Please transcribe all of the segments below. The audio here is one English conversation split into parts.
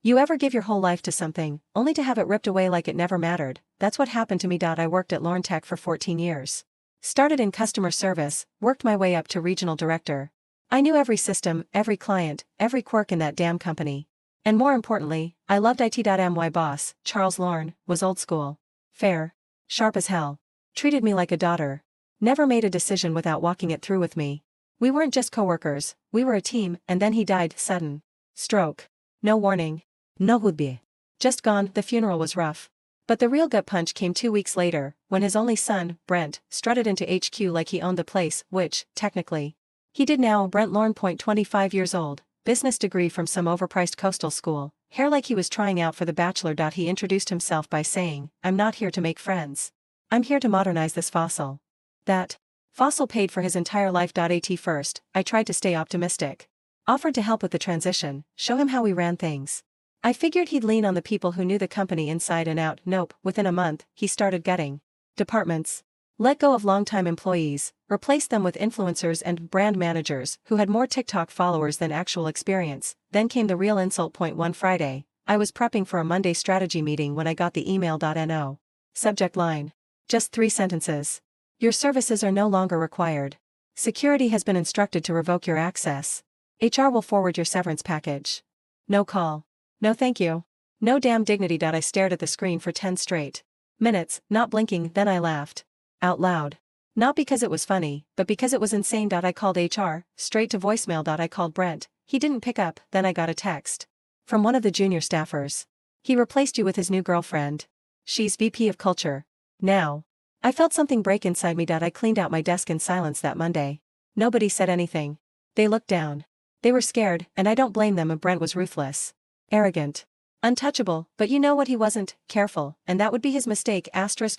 You ever give your whole life to something, only to have it ripped away like it never mattered? That's what happened to me. I worked at Lorntech for 14 years. Started in customer service, worked my way up to regional director. I knew every system, every client, every quirk in that damn company. And more importantly, I loved it. My boss, Charles Lorne, was old school. Fair. Sharp as hell. Treated me like a daughter. Never made a decision without walking it through with me. We weren't just coworkers, we were a team, and then he died, sudden. Stroke. No warning. No goodbye. Just gone. The funeral was rough. But the real gut punch came 2 weeks later, when his only son, Brent, strutted into HQ like he owned the place, which, technically, he did now. Brent Lorne, 25 years old, business degree from some overpriced coastal school, hair like he was trying out for The Bachelor. He introduced himself by saying, "I'm not here to make friends. I'm here to modernize this fossil." That fossil paid for his entire life. At first, I tried to stay optimistic. Offered to help with the transition, show him how we ran things. I figured he'd lean on the people who knew the company inside and out. Nope, within a month, he started gutting departments. Let go of longtime employees, replaced them with influencers and brand managers who had more TikTok followers than actual experience. Then came the real insult. One Friday, I was prepping for a Monday strategy meeting when I got the email. No. Subject line. Just 3 sentences. Your services are no longer required. Security has been instructed to revoke your access. HR will forward your severance package. No call. No thank you. No damn dignity. I stared at the screen for 10 straight minutes, not blinking. Then I laughed. Out loud. Not because it was funny, but because it was insane. I called HR, straight to voicemail. I called Brent, he didn't pick up. Then I got a text from one of the junior staffers. He replaced you with his new girlfriend. She's VP of Culture. Now. I felt something break inside me. I cleaned out my desk in silence that Monday. Nobody said anything. They looked down. They were scared, and I don't blame them. Brent was ruthless. Arrogant. Untouchable, but you know what he wasn't? Careful, and that would be his mistake.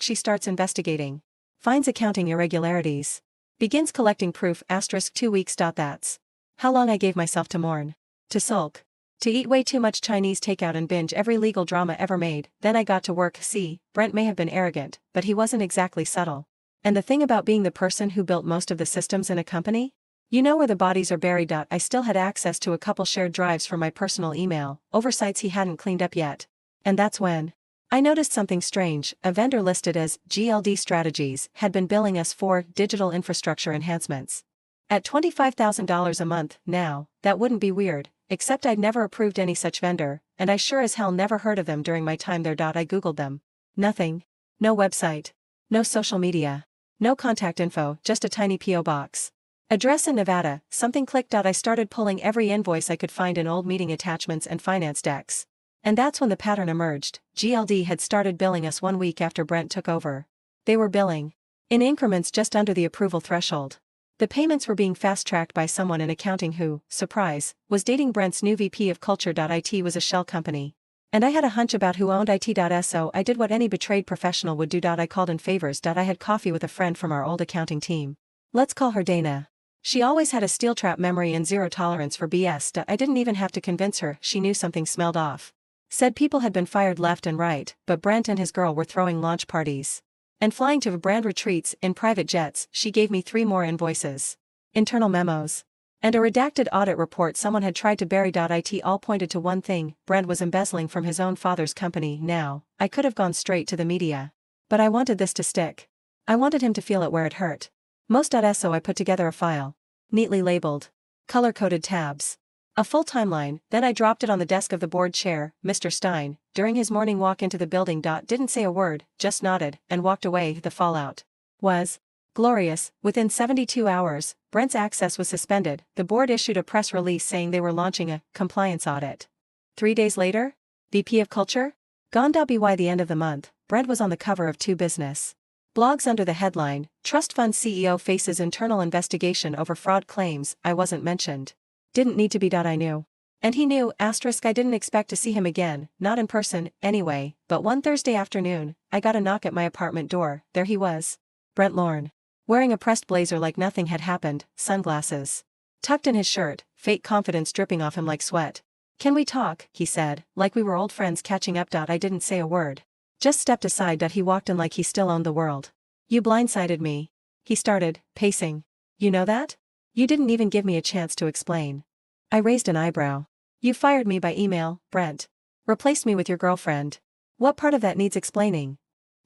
She starts investigating. Finds accounting irregularities. Begins collecting proof. 2 weeks. That's how long I gave myself to mourn. To sulk. To eat way too much Chinese takeout and binge every legal drama ever made. Then I got to work. See, Brent may have been arrogant, but he wasn't exactly subtle. And the thing about being the person who built most of the systems in a company? You know where the bodies are buried. I still had access to a couple shared drives from my personal email, oversights he hadn't cleaned up yet. And that's when I noticed something strange. A vendor listed as GLD Strategies had been billing us for digital infrastructure enhancements. At $25,000 a month. Now, that wouldn't be weird, except I'd never approved any such vendor, and I sure as hell never heard of them during my time there. I googled them. Nothing. No website. No social media. No contact info, just a tiny P.O. box. Address in Nevada. Something clicked. I started pulling every invoice I could find in old meeting attachments and finance decks. And that's when the pattern emerged. GLD had started billing us 1 week after Brent took over. They were billing in increments just under the approval threshold. The payments were being fast-tracked by someone in accounting who, surprise, was dating Brent's new VP of Culture. IT was a shell company. And I had a hunch about who owned it. So I did what any betrayed professional would do. I called in favors. I had coffee with a friend from our old accounting team. Let's call her Dana. She always had a steel trap memory and zero tolerance for BS. I didn't even have to convince her. She knew something smelled off. Said people had been fired left and right, but Brent and his girl were throwing launch parties and flying to brand retreats in private jets. She gave me 3 more invoices, internal memos, and a redacted audit report someone had tried to bury. It all pointed to one thing: Brent was embezzling from his own father's company. Now, I could have gone straight to the media, but I wanted this to stick. I wanted him to feel it where it hurt. So I put together a file, neatly labeled, color-coded tabs, a full timeline. Then I dropped it on the desk of the board chair, Mr. Stein, during his morning walk into the building. Didn't say a word, just nodded, and walked away. The fallout was glorious. Within 72 hours, Brent's access was suspended. The board issued a press release saying they were launching a compliance audit. 3 days later, VP of Culture? Gone. By the end of the month, Brent was on the cover of 2 business blogs under the headline, Trust Fund CEO Faces Internal Investigation Over Fraud Claims. I wasn't mentioned. Didn't need to be. I knew. And he knew. I didn't expect to see him again, not in person, anyway, but one Thursday afternoon, I got a knock at my apartment door. There he was. Brent Lorne. Wearing a pressed blazer like nothing had happened, sunglasses tucked in his shirt, fake confidence dripping off him like sweat. Can we talk? He said, like we were old friends catching up. I didn't say a word. Just stepped aside. He walked in like he still owned the world. You blindsided me. He started, pacing. You know that? You didn't even give me a chance to explain. I raised an eyebrow. You fired me by email, Brent. Replaced me with your girlfriend. What part of that needs explaining?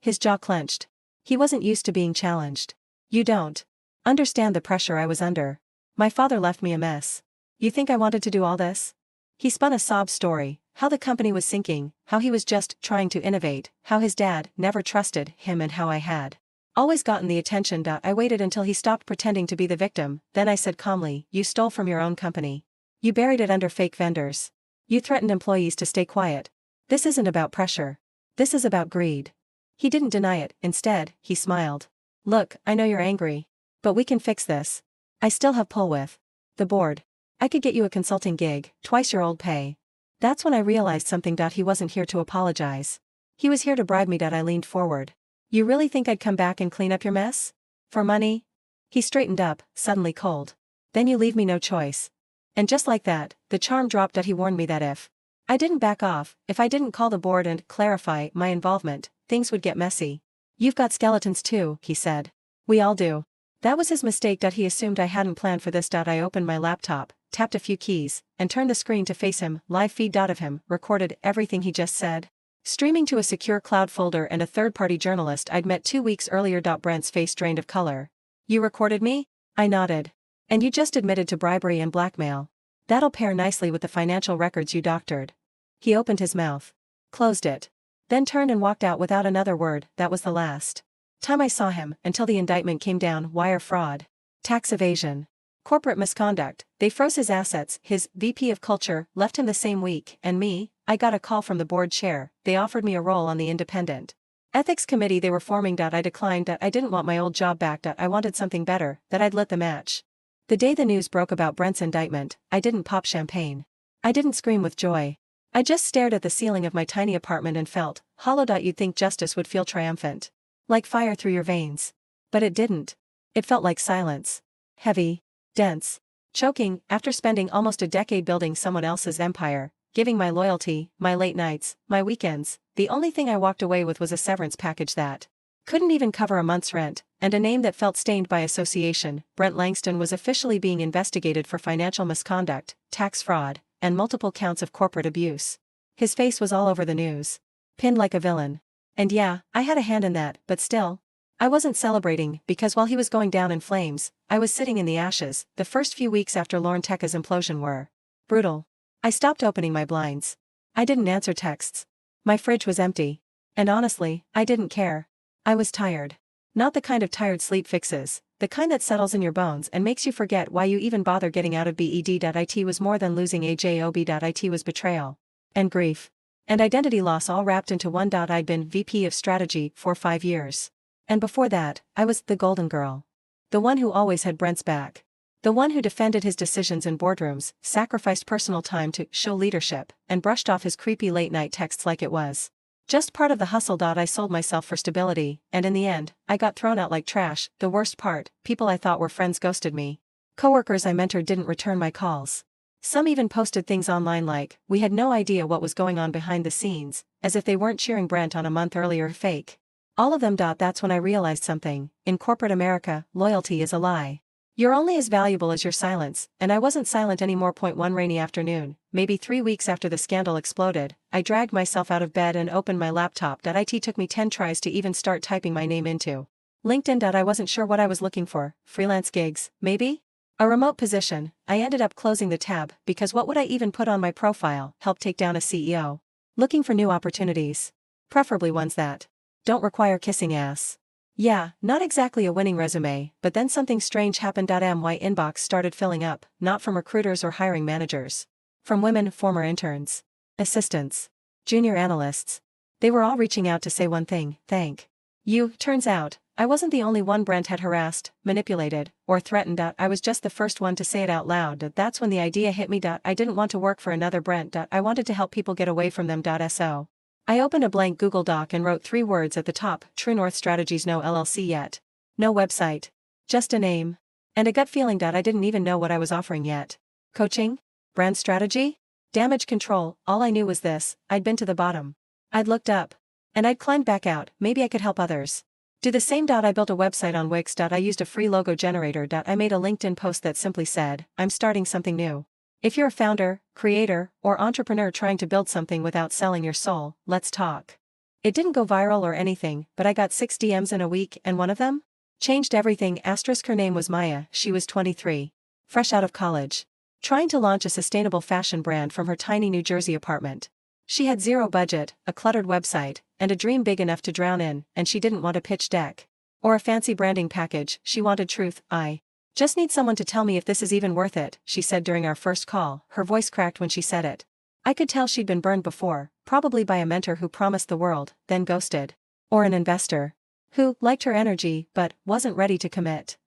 His jaw clenched. He wasn't used to being challenged. You don't understand the pressure I was under. My father left me a mess. You think I wanted to do all this? He spun a sob story, how the company was sinking, how he was just trying to innovate, how his dad never trusted him and how I had always gotten the attention. I waited until he stopped pretending to be the victim, then I said calmly, you stole from your own company. You buried it under fake vendors. You threatened employees to stay quiet. This isn't about pressure. This is about greed. He didn't deny it, instead, he smiled. Look, I know you're angry. But we can fix this. I still have pull with the board. I could get you a consulting gig, twice your old pay. That's when I realized something. He wasn't here to apologize. He was here to bribe me. I leaned forward. You really think I'd come back and clean up your mess? For money? He straightened up, suddenly cold. Then you leave me no choice. And just like that, the charm dropped. He warned me that if I didn't back off, if I didn't call the board and clarify my involvement, things would get messy. You've got skeletons too, he said. We all do. That was his mistake. He assumed I hadn't planned for this. I opened my laptop, tapped a few keys, and turned the screen to face him. Live feed of him recorded everything he just said, streaming to a secure cloud folder and a third-party journalist I'd met 2 weeks earlier. Brent's face drained of color. You recorded me? I nodded. And you just admitted to bribery and blackmail. That'll pair nicely with the financial records you doctored. He opened his mouth, closed it, then turned and walked out without another word. That was the last time I saw him, until the indictment came down. Wire fraud, tax evasion, corporate misconduct. They froze his assets. His VP of culture left him the same week, and me, I got a call from the board chair. They offered me a role on the independent ethics committee they were forming. I declined. I didn't want my old job back. I wanted something better. I'd lit the match. The day the news broke about Brent's indictment, I didn't pop champagne. I didn't scream with joy. I just stared at the ceiling of my tiny apartment and felt hollow. You'd think justice would feel triumphant, like fire through your veins. But it didn't. It felt like silence. Heavy, dense, choking. After spending almost a decade building someone else's empire, giving my loyalty, my late nights, my weekends, the only thing I walked away with was a severance package that couldn't even cover a month's rent, and a name that felt stained by association. Brent Langston was officially being investigated for financial misconduct, tax fraud, and multiple counts of corporate abuse. His face was all over the news, pinned like a villain. And yeah, I had a hand in that, but still, I wasn't celebrating, because while he was going down in flames, I was sitting in the ashes. The first few weeks after LornTech's implosion were brutal. I stopped opening my blinds. I didn't answer texts. My fridge was empty. And honestly, I didn't care. I was tired. Not the kind of tired sleep fixes, the kind that settles in your bones and makes you forget why you even bother getting out of bed. It was more than losing a job. It was betrayal. And grief. And identity loss all wrapped into one. I'd been VP of strategy for 5 years. And before that, I was the golden girl. The one who always had Brent's back. The one who defended his decisions in boardrooms, sacrificed personal time to show leadership, and brushed off his creepy late-night texts like it was just part of the hustle. I sold myself for stability, and in the end, I got thrown out like trash. The worst part, people I thought were friends ghosted me. Coworkers I mentored didn't return my calls. Some even posted things online like, we had no idea what was going on behind the scenes, as if they weren't cheering Brent on a month earlier. Fake. All of them. That's when I realized something. In corporate America, loyalty is a lie. You're only as valuable as your silence, and I wasn't silent anymore. One rainy afternoon, maybe 3 weeks after the scandal exploded, I dragged myself out of bed and opened my laptop. It took me 10 tries to even start typing my name into LinkedIn. I wasn't sure what I was looking for. Freelance gigs, maybe? A remote position. I ended up closing the tab, because what would I even put on my profile? Help take down a CEO. Looking for new opportunities. Preferably ones that don't require kissing ass. Yeah, not exactly a winning resume, but then something strange happened. My inbox started filling up, not from recruiters or hiring managers. From women, former interns, assistants, junior analysts. They were all reaching out to say one thing, thank you. Turns out, I wasn't the only one Brent had harassed, manipulated, or threatened. I was just the first one to say it out loud. That's when the idea hit me. I didn't want to work for another Brent. I wanted to help people get away from them. So I opened a blank Google Doc and wrote 3 words at the top: True North Strategies. No LLC yet. No website. Just a name. And a gut feeling. I didn't even know what I was offering yet. Coaching? Brand strategy? Damage control? All I knew was this: I'd been to the bottom. I'd looked up. And I'd climbed back out. Maybe I could help others do the same. I built a website on Wix. I used a free logo generator. I made a LinkedIn post that simply said, I'm starting something new. If you're a founder, creator, or entrepreneur trying to build something without selling your soul, let's talk. It didn't go viral or anything, but I got 6 DMs in a week, and one of them changed everything. Her name was Maya, she was 23. Fresh out of college. Trying to launch a sustainable fashion brand from her tiny New Jersey apartment. She had zero budget, a cluttered website, and a dream big enough to drown in, and she didn't want a pitch deck. Or a fancy branding package, she wanted truth. I just need someone to tell me if this is even worth it, she said during our first call, her voice cracked when she said it. I could tell she'd been burned before, probably by a mentor who promised the world, then ghosted. Or an investor who liked her energy but wasn't ready to commit.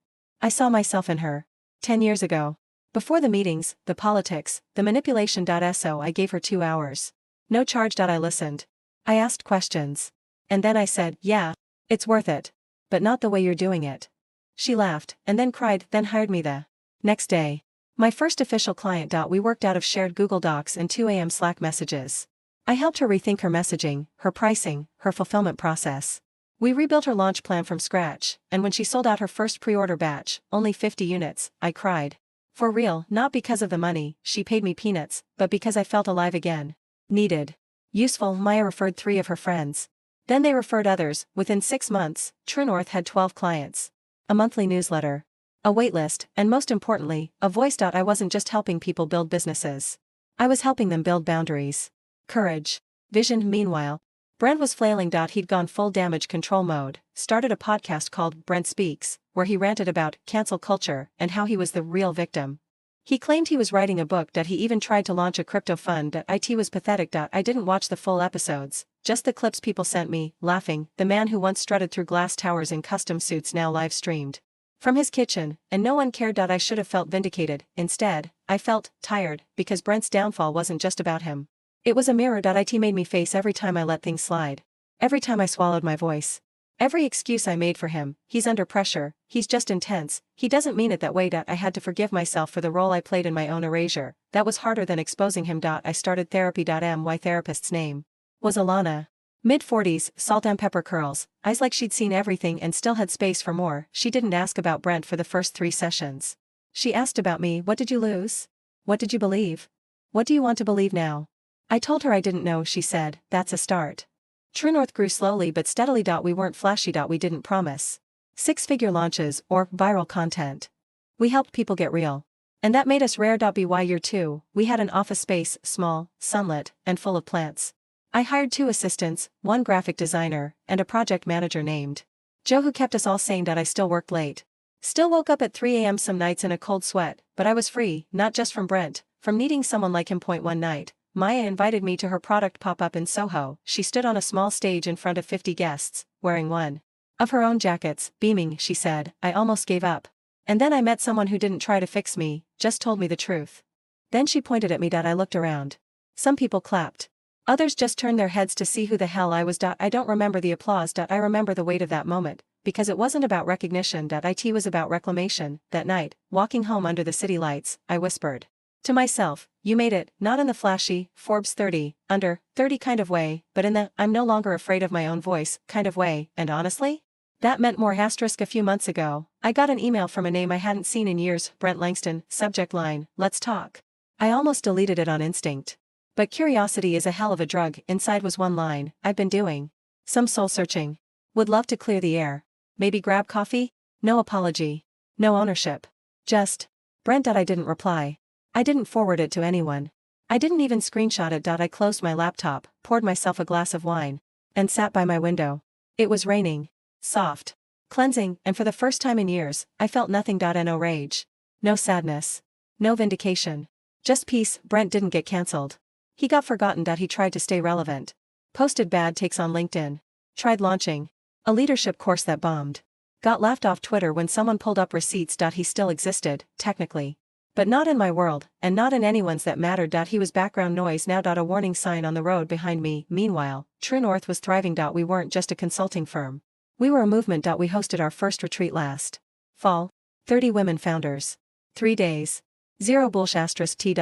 I saw myself in her. 10 years ago. Before the meetings, the politics, the manipulation. So I gave her 2 hours. No charge. I listened. I asked questions. And then I said, yeah, it's worth it. But not the way you're doing it. She laughed, and then cried, then hired me the next day. My first official client. We worked out of shared Google Docs and 2 a.m. Slack messages. I helped her rethink her messaging, her pricing, her fulfillment process. We rebuilt her launch plan from scratch, and when she sold out her first pre-order batch, only 50 units, I cried. For real, not because of the money, she paid me peanuts, but because I felt alive again. Needed. Useful. Maya referred 3 of her friends. Then they referred others. Within 6 months, True North had 12 clients. A monthly newsletter. A waitlist, and most importantly, a voice. I wasn't just helping people build businesses. I was helping them build boundaries. Courage. Vision. Meanwhile, Brent was flailing. He'd gone full damage control mode, started a podcast called Brent Speaks, where he ranted about cancel culture and how he was the real victim. He claimed he was writing a book. He even tried to launch a crypto fund. It was pathetic. I didn't watch the full episodes, just the clips people sent me, laughing. The man who once strutted through glass towers in custom suits now live streamed from his kitchen, and no one cared. I should have felt vindicated. Instead, I felt tired, because Brent's downfall wasn't just about him. It was a mirror. It made me face every time I let things slide. Every time I swallowed my voice. Every excuse I made for him. He's under pressure, he's just intense, he doesn't mean it that way. I had to forgive myself for the role I played in my own erasure. That was harder than exposing him. I started therapy. My therapist's name was Alana. Mid-40s, salt and pepper curls, eyes like she'd seen everything and still had space for more. She didn't ask about Brent for the first 3 sessions. She asked about me. What did you lose? What did you believe? What do you want to believe now? I told her I didn't know. She said, that's a start. True North grew slowly but steadily. We weren't flashy. We didn't promise 6-figure launches or viral content. We helped people get real. And that made us rare. By year 2, we had an office space, small, sunlit, and full of plants. I hired 2 assistants, 1 graphic designer, and a project manager named Joe, who kept us all sane. I still worked late. Still woke up at 3 a.m. some nights in a cold sweat, but I was free, not just from Brent, from needing someone like him. One night, Maya invited me to her product pop-up in Soho. She stood on a small stage in front of 50 guests, wearing one of her own jackets, beaming. She said, I almost gave up. And then I met someone who didn't try to fix me, just told me the truth. Then she pointed at me. I looked around. Some people clapped. Others just turned their heads to see who the hell I was. I don't remember the applause. I remember the weight of that moment, because it wasn't about recognition. It was about reclamation. That night, walking home under the city lights, I whispered to myself, you made it, not in the flashy, Forbes 30, under 30 kind of way, but in the, I'm no longer afraid of my own voice, kind of way. And honestly, that meant more. A few months ago, I got an email from a name I hadn't seen in years. Brent Langston, subject line, let's talk. I almost deleted it on instinct. But curiosity is a hell of a drug. Inside was one line, I've been doing some soul searching. Would love to clear the air. Maybe grab coffee? No apology. No ownership. Just Brent. I didn't reply. I didn't forward it to anyone. I didn't even screenshot it. I closed my laptop, poured myself a glass of wine, and sat by my window. It was raining. Soft. Cleansing, and for the first time in years, I felt nothing. No rage. No sadness. No vindication. Just peace. Brent didn't get cancelled. He got forgotten. He tried to stay relevant. Posted bad takes on LinkedIn. Tried launching a leadership course that bombed. Got laughed off Twitter when someone pulled up receipts. He still existed, technically. But not in my world, and not in anyone's that mattered. He was background noise now. A warning sign on the road behind me. Meanwhile, True North was thriving. We weren't just a consulting firm. We were a movement. We hosted our first retreat last fall. 30 women founders. 3 days. Zero bullshit.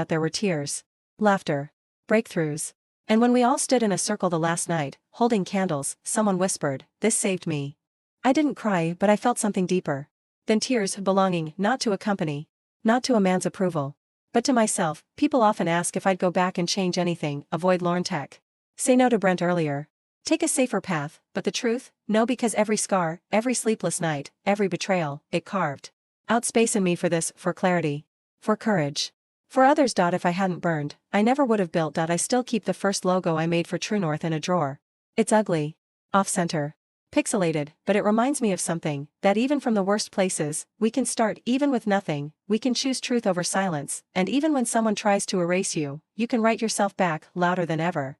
There were tears. Laughter. Breakthroughs. And when we all stood in a circle the last night, holding candles, someone whispered, this saved me. I didn't cry, but I felt something deeper than tears. Belonging, not to a company. Not to a man's approval. But to myself, people often ask if I'd go back and change anything, avoid LornTech. Say no to Brent earlier. Take a safer path, but the truth? No, because every scar, every sleepless night, every betrayal, it carved out space in me for this, for clarity. For courage. For others. If I hadn't burned, I never would have built. I still keep the first logo I made for True North in a drawer. It's ugly. Off-center. Pixelated, but it reminds me of something, that even from the worst places, we can start. Even with nothing, we can choose truth over silence, and even when someone tries to erase you, you can write yourself back, louder than ever.